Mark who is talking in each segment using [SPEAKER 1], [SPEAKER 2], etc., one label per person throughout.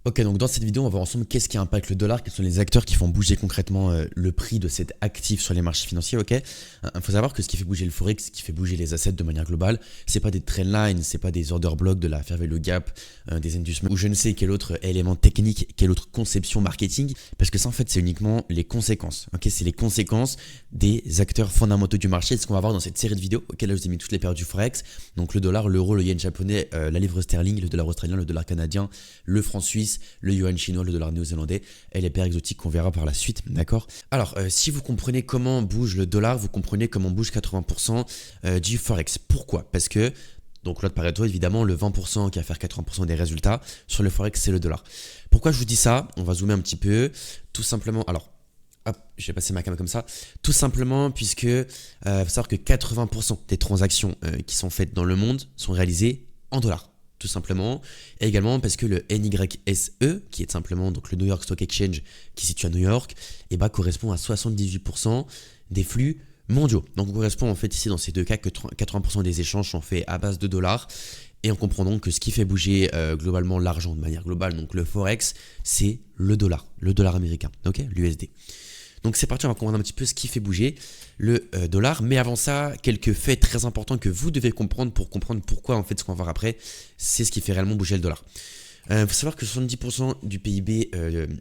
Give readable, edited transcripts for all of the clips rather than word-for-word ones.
[SPEAKER 1] Ok, donc dans cette vidéo, on va voir ensemble qu'est-ce qui impacte le dollar, quels sont les acteurs qui font bouger concrètement le prix de cet actif sur les marchés financiers. Ok, il faut savoir que ce qui fait bouger le forex, ce qui fait bouger les assets de manière globale, c'est pas des trendlines, c'est pas des order blocks de la fair value gap, des inducements ou je ne sais quel autre élément technique, quelle autre conception marketing, parce que ça en fait c'est uniquement les conséquences. Ok, c'est les conséquences des acteurs fondamentaux du marché, c'est ce qu'on va voir dans cette série de vidéos. Ok, là je vous ai mis toutes les paires du forex, donc le dollar, l'euro, le yen japonais, la livre sterling, le dollar australien, le dollar canadien, le franc suisse, le yuan chinois, le dollar néo-zélandais et les paires exotiques qu'on verra par la suite, d'accord. Alors, si vous comprenez comment bouge le dollar, vous comprenez comment bouge 80% du forex. Pourquoi? Parce que, donc l'autre Pareto, évidemment, le 20% qui va faire 80% des résultats sur le forex, c'est le dollar. Pourquoi je vous dis ça? On va zoomer un petit peu, tout simplement. Alors, hop, je vais passer ma caméra comme ça. Tout simplement puisque faut savoir que 80% des transactions qui sont faites dans le monde sont réalisées en dollars. Tout simplement, et également parce que le NYSE, qui est simplement donc le New York Stock Exchange qui se situe à New York, correspond à 78% des flux mondiaux. Donc on correspond en fait ici dans ces deux cas que 80% des échanges sont faits à base de dollars. Et on comprend donc que ce qui fait bouger globalement l'argent de manière globale, donc le forex, c'est le dollar américain, ok, l'USD. Donc c'est parti, on va comprendre un petit peu ce qui fait bouger le dollar. Mais avant ça, quelques faits très importants que vous devez comprendre pour comprendre pourquoi en fait ce qu'on va voir après, c'est ce qui fait réellement bouger le dollar. Il faut savoir que 70% du PIB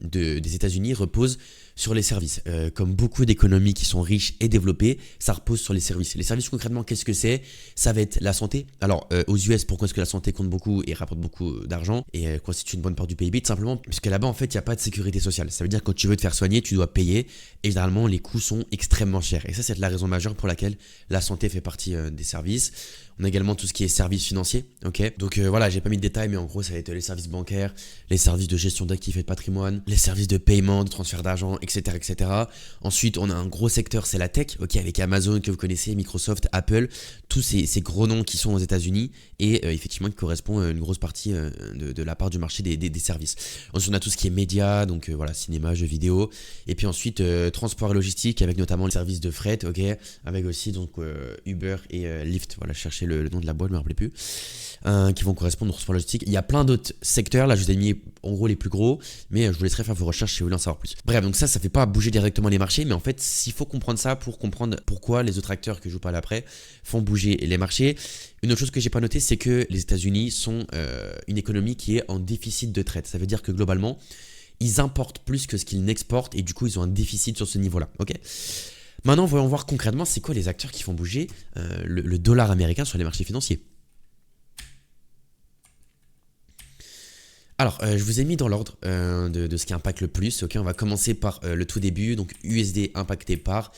[SPEAKER 1] des États-Unis repose sur les services. Comme beaucoup d'économies qui sont riches et développées, ça repose sur les services. Les services concrètement, qu'est-ce que c'est? Ça va être la santé. Alors aux US, pourquoi est-ce que la santé compte beaucoup et rapporte beaucoup d'argent et constitue une bonne part du PIB? Tout simplement parce que là-bas en fait il n'y a pas de sécurité sociale. Ça veut dire que quand tu veux te faire soigner, tu dois payer et généralement les coûts sont extrêmement chers. Et ça c'est la raison majeure pour laquelle la santé fait partie des services. On a également tout ce qui est services financiers, ok. Donc voilà, j'ai pas mis de détails, mais en gros ça va être les services bancaires, les services de gestion d'actifs et de patrimoine, les services de paiement, de transfert d'argent, etc., etc. Ensuite, on a un gros secteur, c'est la tech, ok, avec Amazon que vous connaissez, Microsoft, Apple, tous ces gros noms qui sont aux États-Unis et effectivement qui correspond à une grosse partie de la part du marché des services. Ensuite, on a tout ce qui est médias, donc voilà, cinéma, jeux vidéo, et puis ensuite transport et logistique avec notamment les services de fret, ok, avec aussi donc Uber et Lyft. Voilà, chercher le nom de la boîte, je me rappelais plus, qui vont correspondre au transport logistique. Il y a plein d'autres secteurs, là je vous ai mis en gros les plus gros, mais je vous laisserai faire vos recherches si vous voulez en savoir plus. Bref, donc ça fait pas bouger directement les marchés, mais en fait il faut comprendre ça pour comprendre pourquoi les autres acteurs que je vous parle après font bouger les marchés. Une autre chose que j'ai pas noté, c'est que les États-Unis sont une économie qui est en déficit de trade. Ça veut dire que globalement ils importent plus que ce qu'ils n'exportent et du coup ils ont un déficit sur ce niveau-là, ok. Maintenant, voyons voir concrètement c'est quoi les acteurs qui font bouger le dollar américain sur les marchés financiers. Alors, je vous ai mis dans l'ordre de ce qui impacte le plus. Ok, on va commencer par le tout début, donc USD impacté par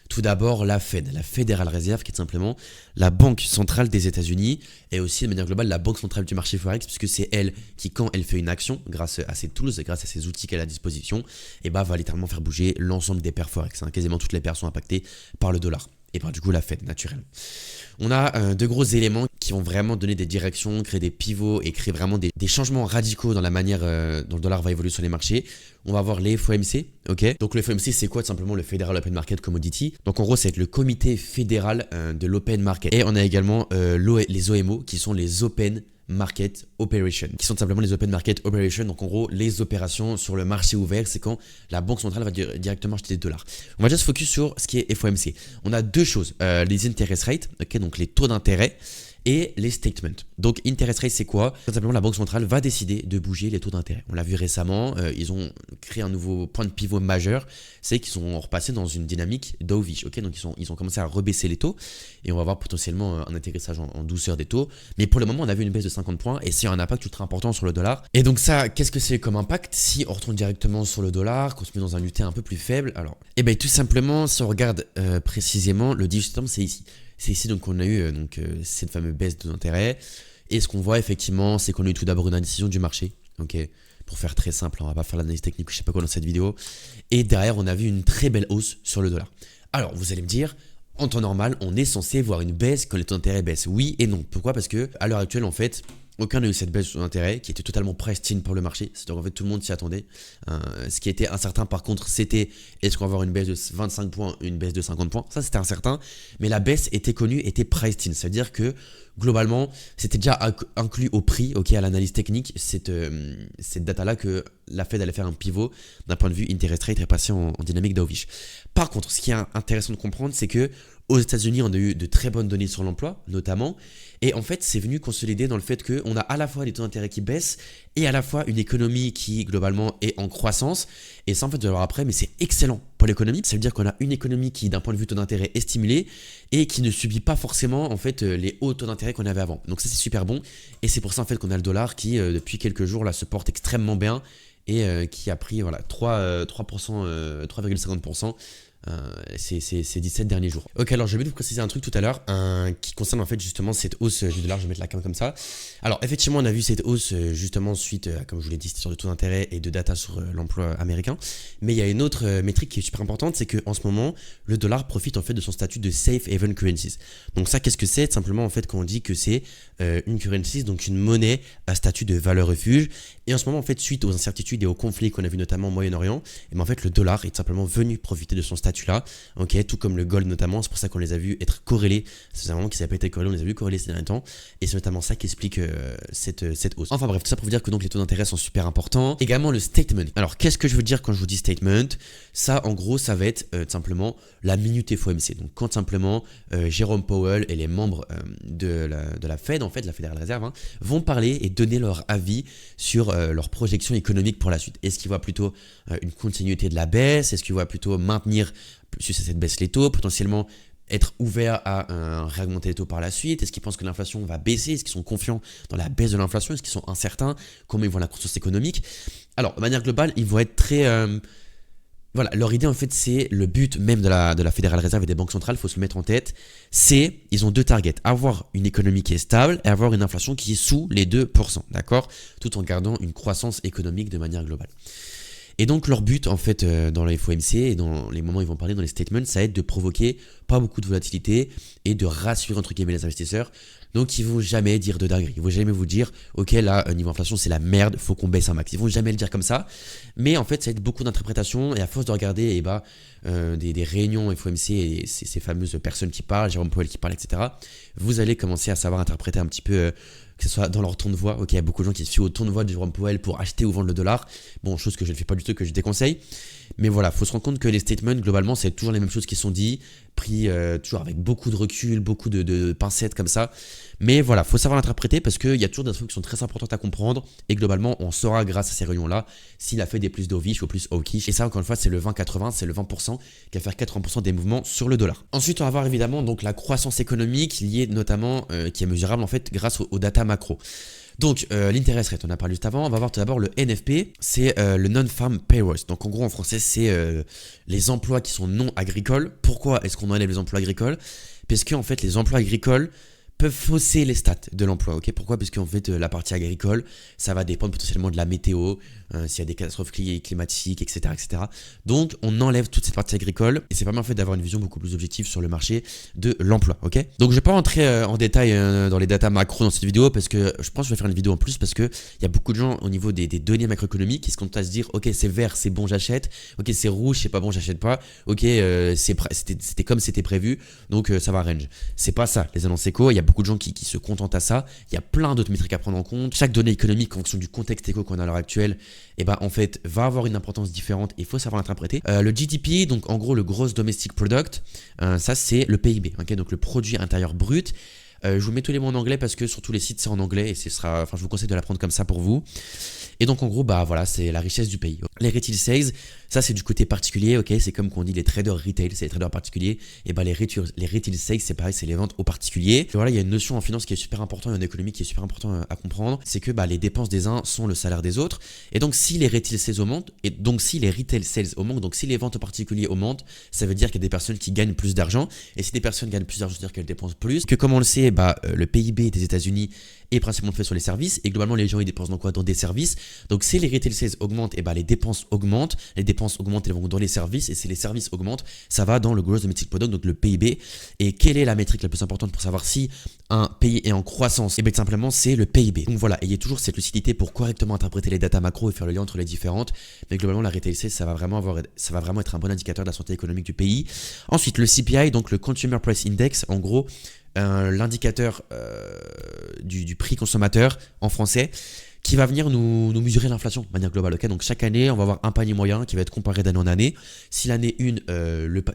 [SPEAKER 1] tout d'abord la Fed, la Federal Reserve, qui est simplement la banque centrale des États-Unis et aussi de manière globale la banque centrale du marché forex, puisque c'est elle qui, quand elle fait une action, grâce à ses tools, grâce à ses outils qu'elle a à disposition, va littéralement faire bouger l'ensemble des paires forex. Quasiment toutes les paires sont impactées par le dollar et par du coup la Fed naturellement. On a deux gros éléments qui vont vraiment donner des directions, créer des pivots et créer vraiment des changements radicaux dans la manière dont le dollar va évoluer sur les marchés. On va voir les FOMC, ok. Donc le FOMC c'est quoi? Tout simplement le Federal Open Market Commodity. Donc en gros c'est le comité fédéral de l'Open Market. Et on a également les OMO qui sont les Open Market Operation, qui sont simplement les Open Market Operation. Donc en gros les opérations sur le marché ouvert, c'est quand la banque centrale va directement acheter des dollars. On va juste se focus sur ce qui est FOMC. On a deux choses, les interest rates, ok, donc les taux d'intérêt, et les statements. Donc interest rate c'est quoi? Tout simplement la banque centrale va décider de bouger les taux d'intérêt. On l'a vu récemment, ils ont créé un nouveau point de pivot majeur, c'est qu'ils sont repassés dans une dynamique dovish, ok. Donc ils ont commencé à rebaisser les taux et on va voir potentiellement un atterrissage en douceur des taux. Mais pour le moment on a vu une baisse de 50 points et c'est un impact ultra important sur le dollar. Et donc ça, qu'est-ce que c'est comme impact si on retourne directement sur le dollar, qu'on se met dans un UT un peu plus faible? Alors, tout simplement si on regarde précisément le digital c'est ici. C'est ici donc qu'on a eu cette fameuse baisse d'intérêt. Et ce qu'on voit effectivement, c'est qu'on a eu tout d'abord une indécision du marché. Ok, pour faire très simple, on va pas faire l'analyse technique, je sais pas quoi dans cette vidéo. Et derrière, on a vu une très belle hausse sur le dollar. Alors, vous allez me dire, en temps normal, on est censé voir une baisse quand les taux d'intérêt baissent. Oui et non. Pourquoi? Parce que à l'heure actuelle, en fait, aucun n'a eu cette baisse d'intérêt qui était totalement priced in pour le marché. C'est-à-dire en fait tout le monde s'y attendait. Ce qui était incertain par contre c'était est-ce qu'on va avoir une baisse de 25 points, une baisse de 50 points. Ça c'était incertain. Mais la baisse était connue, était priced in. C'est-à-dire que globalement, c'était déjà inclus au prix, ok, à l'analyse technique, cette data-là que la Fed allait faire un pivot d'un point de vue interest rate et passer en dynamique dovish. Par contre, ce qui est intéressant de comprendre, c'est que aux États-Unis, on a eu de très bonnes données sur l'emploi, notamment. Et en fait, c'est venu consolider dans le fait qu'on a à la fois des taux d'intérêt qui baissent et à la fois une économie qui, globalement, est en croissance. Et ça, en fait, je vais le voir après, mais c'est excellent pour l'économie. Ça veut dire qu'on a une économie qui, d'un point de vue taux d'intérêt, est stimulée et qui ne subit pas forcément, en fait, les hauts taux d'intérêt qu'on avait avant. Donc ça, c'est super bon. Et c'est pour ça, en fait, qu'on a le dollar qui, depuis quelques jours, là, se porte extrêmement bien et qui a pris voilà, 3,50%. Ces 17 derniers jours. Ok, alors je vais vous préciser un truc tout à l'heure qui concerne en fait justement cette hausse du dollar. Je vais mettre la cam comme ça. Alors effectivement, on a vu cette hausse justement suite, comme je vous l'ai dit, sur le taux d'intérêt et de data sur l'emploi américain. Mais il y a une autre métrique qui est super importante, c'est qu'en ce moment, le dollar profite en fait de son statut de safe haven currencies. Donc ça, qu'est-ce que c'est? Simplement en fait quand on dit que c'est une currency, donc une monnaie à statut de valeur refuge. Et en ce moment, en fait, suite aux incertitudes et aux conflits qu'on a vu notamment au Moyen-Orient, et ben en fait, le dollar est simplement venu profiter de son statut-là, ok, tout comme le gold notamment. C'est pour ça qu'on les a vus être corrélés. C'est un moment qui s'appelle été corrélé, on les a vus corrélés ces derniers temps, et c'est notamment ça qui explique cette hausse. Enfin bref, tout ça pour vous dire que donc les taux d'intérêt sont super importants. Également le statement. Alors qu'est-ce que je veux dire quand je vous dis statement? Ça, en gros, ça va être simplement la minute FOMC. Donc quand simplement Jérôme Powell et les membres de la Fed, en fait, la Fédérale Réserve, vont parler et donner leur avis sur leurs projections économiques pour la suite. Est-ce qu'ils voient plutôt une continuité de la baisse? Est-ce qu'ils voient plutôt maintenir suite à cette baisse les taux, potentiellement être ouvert à réaugmenter les taux par la suite? Est-ce qu'ils pensent que l'inflation va baisser? Est-ce qu'ils sont confiants dans la baisse de l'inflation? Est-ce qu'ils sont incertains? Comment ils voient la croissance économique? Alors, de manière globale, ils vont être très... Voilà, leur idée en fait, c'est le but même de la Fédérale Réserve et des banques centrales, il faut se le mettre en tête, c'est, ils ont deux targets, avoir une économie qui est stable et avoir une inflation qui est sous les 2%, d'accord? Tout en gardant une croissance économique de manière globale. Et donc leur but en fait dans les FOMC et dans les moments où ils vont parler dans les statements, ça va être de provoquer pas beaucoup de volatilité et de rassurer entre guillemets les investisseurs. Donc ils vont jamais dire de dinguerie, ils vont jamais vous dire ok là niveau inflation c'est la merde, faut qu'on baisse un max. Ils vont jamais le dire comme ça, mais en fait ça va être beaucoup d'interprétations et à force de regarder des réunions FOMC et ces fameuses personnes qui parlent, Jérôme Powell qui parle, etc. Vous allez commencer à savoir interpréter un petit peu que ce soit dans leur ton de voix. Ok, il y a beaucoup de gens qui se fient au ton de voix de Jérôme Powell pour acheter ou vendre le dollar. Bon, chose que je ne fais pas du tout, que je déconseille. Mais voilà, il faut se rendre compte que les statements, globalement, c'est toujours les mêmes choses qui sont dites, pris toujours avec beaucoup de recul, beaucoup de pincettes comme ça. Mais voilà, il faut savoir l'interpréter parce qu'il y a toujours des trucs qui sont très importantes à comprendre. Et globalement, on saura grâce à ces réunions-là s'il a fait des plus dovish ou plus hawkish. Et ça, encore une fois, c'est le 20-80, c'est le 20% qui va faire 80% des mouvements sur le dollar. Ensuite, on va avoir évidemment donc la croissance économique liée notamment, qui est mesurable en fait grâce aux data macro. Donc l'interest rate, on a parlé juste avant, on va voir tout d'abord le NFP, c'est le non-farm payrolls. Donc en gros en français c'est les emplois qui sont non agricoles. Pourquoi est-ce qu'on enlève les emplois agricoles? Parce qu'en fait les emplois agricoles peuvent fausser les stats de l'emploi, ok? Pourquoi? Parce qu'en fait la partie agricole, ça va dépendre potentiellement de la météo, s'il y a des catastrophes climatiques, etc., etc. Donc on enlève toute cette partie agricole et c'est permet en fait d'avoir une vision beaucoup plus objective sur le marché de l'emploi, ok? Donc je vais pas rentrer en détail dans les datas macro dans cette vidéo parce que je pense que je vais faire une vidéo en plus parce que il y a beaucoup de gens au niveau des données macroéconomiques qui se contentent à se dire ok c'est vert c'est bon j'achète, ok c'est rouge c'est pas bon j'achète pas, ok c'était comme c'était prévu donc ça va range. C'est pas ça les annonces éco, il y a beaucoup de gens qui se contentent à ça, il y a plein d'autres métriques à prendre en compte. Chaque donnée économique en fonction du contexte éco qu'on a à l'heure actuelle, et ben en fait va avoir une importance différente et il faut savoir l'interpréter. Le GDP, donc en gros le Gross Domestic Product, ça c'est le PIB, okay, donc le produit intérieur brut. Je vous mets tous les mots en anglais parce que sur tous les sites c'est en anglais et je vous conseille de l'apprendre comme ça pour vous. Et donc en gros bah voilà c'est la richesse du pays. Les retail sales, ça c'est du côté particulier, ok, c'est comme qu'on dit les traders retail, c'est les traders particuliers. Et bah les retail sales c'est pareil, c'est les ventes aux particuliers. Et voilà il y a une notion en finance qui est super importante et en économie qui est super importante à comprendre, c'est que bah les dépenses des uns sont le salaire des autres. Et donc si les retail sales augmentent et donc si les retail sales augmentent, donc si les ventes aux particuliers augmentent, ça veut dire qu'il y a des personnes qui gagnent plus d'argent. Et si des personnes gagnent plus d'argent, c'est-à-dire qu'elles dépensent plus. Que comme on le sait, bah le PIB des États-Unis est principalement fait sur les services et globalement les gens ils dépensent dans quoi? Dans des services. Donc si les retail sales augmentent, et bah les dépenses augmentent, elles vont dans les services et si les services augmentent, ça va dans le Gross Domestic Product, donc le PIB. Et quelle est la métrique la plus importante pour savoir si un pays est en croissance? Et bien simplement c'est le PIB. Donc voilà, ayez toujours cette lucidité pour correctement interpréter les datas macro et faire le lien entre les différentes. Mais globalement la retail sales ça va vraiment être un bon indicateur de la santé économique du pays. Ensuite le CPI, donc le Consumer Price Index, en gros l'indicateur du prix consommateur en français, qui va venir nous mesurer l'inflation de manière globale. Ok, donc chaque année, on va avoir un panier moyen qui va être comparé d'année en année. Si l'année 1,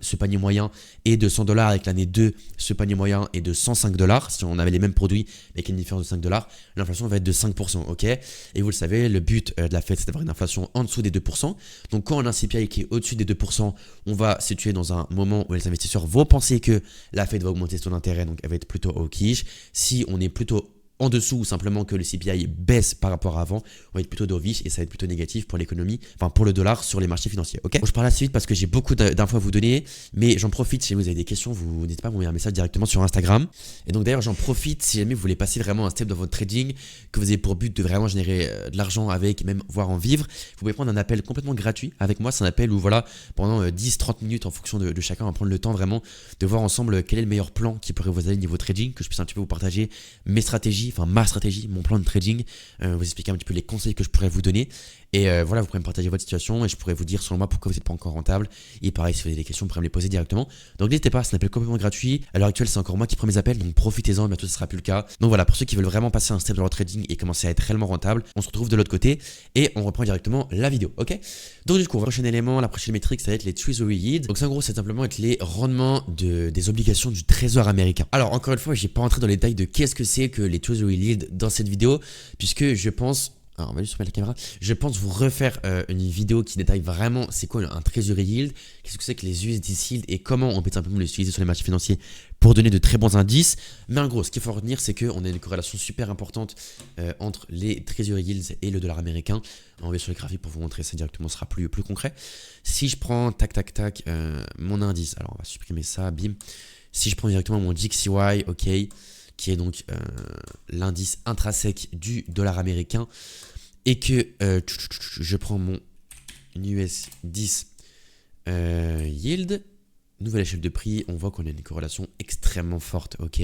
[SPEAKER 1] ce panier moyen est de 100 $ et que l'année 2, ce panier moyen est de 105 $, si on avait les mêmes produits mais qu'il y a une différence de 5 $, l'inflation va être de 5%. Ok, et vous le savez, le but de la Fed, c'est d'avoir une inflation en dessous des 2%. Donc quand on a un CPI qui est au-dessus des 2%, on va se situer dans un moment où les investisseurs vont penser que la Fed va augmenter son intérêt, donc elle va être plutôt hawkish. Si on est plutôt en dessous ou simplement que le CPI baisse par rapport à avant, on va être plutôt dovish et ça va être plutôt négatif pour l'économie, enfin pour le dollar sur les marchés financiers. Ok, bon, je parle assez vite parce que j'ai beaucoup d'infos à vous donner, mais j'en profite si vous avez des questions, vous n'hésitez pas à m'envoyer un message directement sur Instagram. Et donc d'ailleurs, j'en profite si jamais vous voulez passer vraiment un step dans votre trading, que vous avez pour but de vraiment générer de l'argent avec, et même voir en vivre, vous pouvez prendre un appel complètement gratuit avec moi. C'est un appel où voilà, pendant 10-30 minutes en fonction de chacun, on va prendre le temps vraiment de voir ensemble quel est le meilleur plan qui pourrait vous aider niveau trading, que je puisse un petit peu vous partager mes stratégies, enfin ma stratégie, mon plan de trading, vous expliquer un petit peu les conseils que je pourrais vous donner. Et voilà, vous pourrez me partager votre situation et je pourrais vous dire selon moi pourquoi vous n'êtes pas encore rentable. Et pareil, si vous avez des questions, vous pourrez me les poser directement. Donc n'hésitez pas, c'est un appel complètement gratuit. À l'heure actuelle, c'est encore moi qui prends mes appels, donc profitez-en, bientôt ce sera plus le cas. Donc voilà, pour ceux qui veulent vraiment passer un step dans leur trading et commencer à être réellement rentable, on se retrouve de l'autre côté et on reprend directement la vidéo, ok? Donc du coup, le prochain élément, la prochaine métrique, ça va être les Treasury Yields. Donc ça, en gros, c'est simplement être les rendements des obligations du trésor américain. Alors encore une fois, je n'ai pas entré dans les détails de qu'est-ce que c'est que les Treasury Yields dans cette vidéo, puisque je pense... Alors on va juste remettre la caméra. Je pense vous refaire une vidéo qui détaille vraiment c'est quoi un treasury yield, qu'est-ce que c'est que les USD yield et comment on peut simplement les utiliser sur les marchés financiers pour donner de très bons indices. Mais en gros, ce qu'il faut retenir, c'est qu'on a une corrélation super importante entre les treasury yields et le dollar américain. On va sur le graphique pour vous montrer ça directement, ce sera plus concret. Si je prends tac mon indice, alors on va supprimer ça, bim. Si je prends directement mon DXY, ok, qui est donc l'indice intrinsèque du dollar américain, et que je prends mon US 10 yield, nouvelle échelle de prix, on voit qu'on a une corrélation extrêmement forte, ok.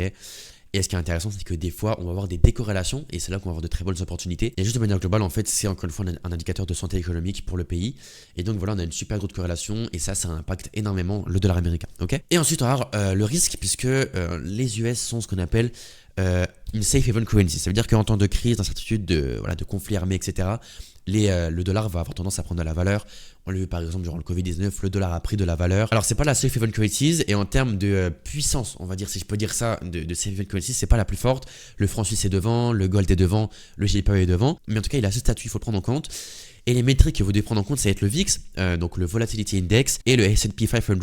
[SPEAKER 1] Et ce qui est intéressant, c'est que des fois, on va avoir des décorrélations et c'est là qu'on va avoir de très bonnes opportunités. Et juste de manière globale, en fait, c'est encore une fois un indicateur de santé économique pour le pays. Et donc voilà, on a une super grosse corrélation et ça impacte énormément le dollar américain, ok. Et ensuite, on va avoir le risque puisque les US sont ce qu'on appelle une safe haven currency. Ça veut dire qu'en temps de crise, d'incertitude, de conflit armé, etc., le dollar va avoir tendance à prendre de la valeur. On l'a vu par exemple durant le Covid-19, le dollar a pris de la valeur. Alors c'est pas la safe haven currencies et en termes de puissance, on va dire, si je peux dire ça, de safe haven currencies, c'est pas la plus forte. Le franc suisse est devant, le gold est devant, le JPY est devant, mais en tout cas il a ce statut, il faut le prendre en compte. Et les métriques que vous devez prendre en compte, ça va être le VIX, donc le Volatility Index, et le S&P 500,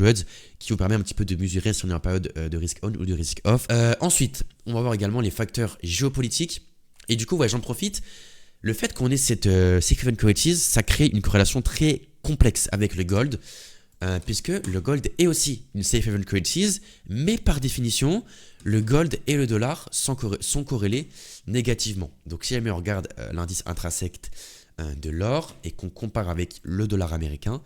[SPEAKER 1] qui vous permet un petit peu de mesurer si on est en période de risk on ou de risk off. Ensuite, on va voir également les facteurs géopolitiques. Et du coup, ouais, j'en profite. Le fait qu'on ait cette safe haven currencies, ça crée une corrélation très complexe avec le gold, puisque le gold est aussi une safe haven currencies, mais par définition, le gold et le dollar sont corrélés négativement. Donc si jamais on regarde l'indice intrinsèque de l'or et qu'on compare avec le dollar américain,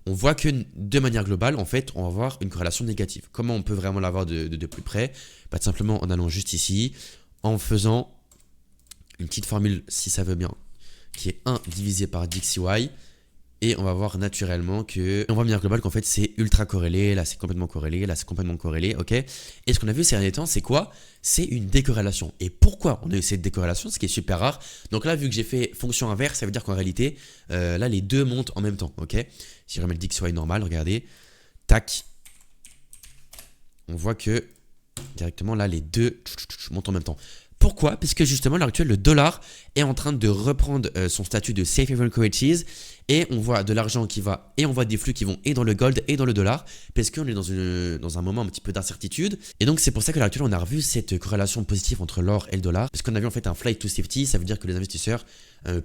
[SPEAKER 1] on voit que de manière globale, en fait, on va avoir une corrélation négative. Comment on peut vraiment l'avoir de plus près? Tout simplement en allant juste ici, en faisant une petite formule, si ça veut bien, qui est 1 divisé par DXY. Et on va voir naturellement que, on voit de manière globale qu'en fait c'est ultra corrélé, là c'est complètement corrélé, là c'est complètement corrélé, ok. Et ce qu'on a vu ces derniers temps, c'est quoi? C'est une décorrélation. Et pourquoi on a eu cette décorrélation? Ce qui est super rare. Donc là, vu que j'ai fait fonction inverse, ça veut dire qu'en réalité, là les deux montent en même temps, ok. Si je remets le DXY normal, regardez, tac, on voit que directement là les deux montent en même temps. Pourquoi? Parce que justement, à l'heure actuelle, le dollar est en train de reprendre son statut de safe haven currencies et on voit de l'argent qui va et on voit des flux qui vont et dans le gold et dans le dollar parce qu'on est dans un moment un petit peu d'incertitude. Et donc, c'est pour ça qu'à l'heure actuelle, on a revu cette corrélation positive entre l'or et le dollar parce qu'on a vu en fait un flight to safety. Ça veut dire que les investisseurs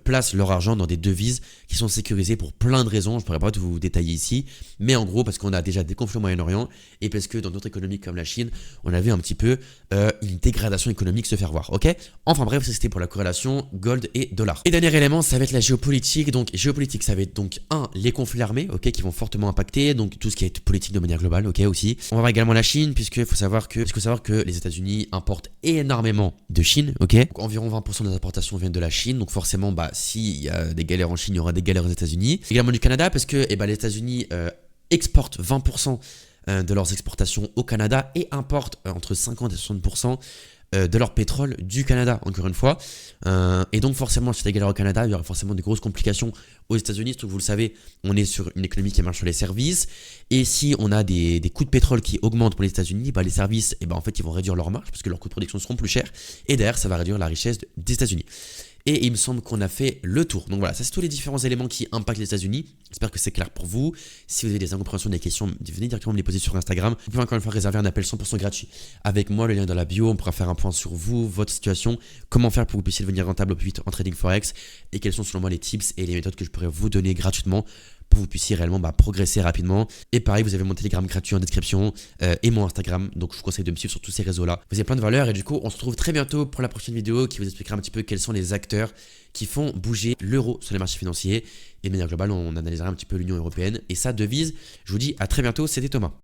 [SPEAKER 1] placent leur argent dans des devises qui sont sécurisées pour plein de raisons. Je ne pourrais pas tout vous détailler ici, mais en gros, parce qu'on a déjà des conflits au Moyen-Orient et parce que dans d'autres économies comme la Chine, on avait un petit peu une dégradation économique se faire voir. Ok. Enfin bref, c'était pour la corrélation gold et dollar. Et dernier élément, ça va être la géopolitique. Donc géopolitique, ça va être donc les conflits armés, ok, qui vont fortement impacter. Donc tout ce qui est politique de manière globale, ok aussi. On va voir également la Chine, puisque faut savoir que les États-Unis importent énormément de Chine, ok. Donc, environ 20% des importations viennent de la Chine. Donc forcément, s'il y a des galères en Chine, il y aura des galères aux États-Unis. Également du Canada, parce que les États-Unis exportent 20% de leurs exportations au Canada et importent entre 50 et 60% de leur pétrole du Canada, encore une fois. Et donc forcément, si c'est égal au Canada, il y aura forcément de grosses complications aux États-Unis. Surtout que vous le savez, on est sur une économie qui marche sur les services. Et si on a des coûts de pétrole qui augmentent pour les États-Unis, bah, les services, en fait, ils vont réduire leur marge parce que leurs coûts de production seront plus chers. Et derrière, ça va réduire la richesse des États-Unis. Et il me semble qu'on a fait le tour. Donc voilà, ça c'est tous les différents éléments qui impactent les États-Unis. J'espère que c'est clair pour vous. Si vous avez des incompréhensions, des questions, venez directement me les poser sur Instagram. Vous pouvez encore une fois réserver un appel 100% gratuit avec moi, le lien est dans la bio. On pourra faire un point sur vous, votre situation, comment faire pour que vous puissiez devenir rentable au plus vite en trading forex et quels sont selon moi les tips et les méthodes que je pourrais vous donner gratuitement pour que vous puissiez réellement progresser rapidement. Et pareil, vous avez mon Telegram gratuit en description et mon Instagram. Donc je vous conseille de me suivre sur tous ces réseaux-là. Vous avez plein de valeurs et du coup, on se retrouve très bientôt pour la prochaine vidéo qui vous expliquera un petit peu quels sont les acteurs qui font bouger l'euro sur les marchés financiers. Et de manière globale, on analysera un petit peu l'Union européenne et sa devise. Je vous dis à très bientôt, c'était Thomas.